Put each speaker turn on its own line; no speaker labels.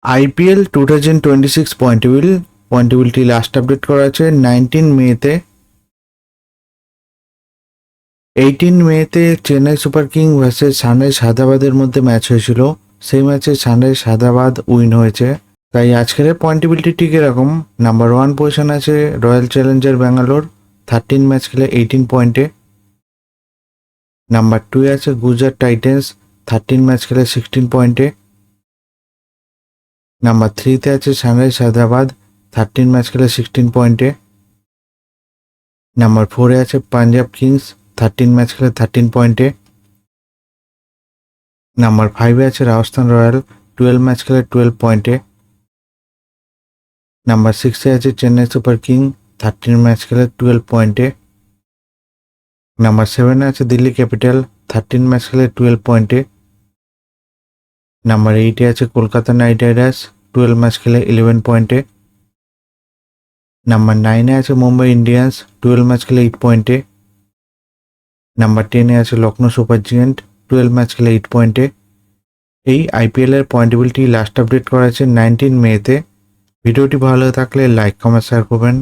IPL 2026 পয়েন্টেবিলিটি last update করা আছে 19 মেতে। 18 মেতে Chennai super king versus sunrise হায়দ্রাবাদের মধ্যে ম্যাচ হয়েছিল। সেই ম্যাচে সানরাইজ হায়দ্রাবাদ উইন হয়েছে। তাই আজকের পয়েন্টেবিলিটি ঠিক এরকম। নাম্বার 1 পজিশন আছে রয়্যাল চ্যালেঞ্জার ব্যাঙ্গালোর, 13 ম্যাচ খেলে 18 পয়েন্টে। নাম্বার 2 আছে গুজরাট টাইটেন্স, 13 ম্যাচ খেলে 16 পয়েন্টে। নাম্বার 3তে আছে সানরাইজ হায়দ্রাবাদ, 13 ম্যাচ খেলে 16 পয়েন্টে। নাম্বার 4-এ আছে পাঞ্জাব কিংস, 13 ম্যাচ খেলে 13 পয়েন্টে। নাম্বার 5-এ আছে রাজস্থান রয়্যাল, 12 ম্যাচ খেলে 12 পয়েন্টে। নাম্বার 6-এ আছে চেন্নাই সুপার কিং, 13 ম্যাচ খেলে 12 পয়েন্টে। নাম্বার 7-এ আছে দিল্লি ক্যাপিটাল, 13 ম্যাচ খেলে 12 পয়েন্টে। নাম্বার 8-এ আছে কলকাতা নাইট রাইডার্স, 12 ম্যাচ খেলে 11 পয়েন্টে। নাম্বার 9-এ আছে মুম্বাই ইন্ডিয়ান্স, 12 ম্যাচ খেলে 8 পয়েন্টে। নাম্বার 10-এ আছে লখনৌ সুপার জায়ান্ট, 12 ম্যাচ খেলে 8 পয়েন্টে। এই আইপিএলের পয়েন্টেবিলিটি লাস্ট আপডেট করা আছে 19 মেতে। ভিডিওটি ভালো থাকলে লাইক কমেন্ট শেয়ার করবেন।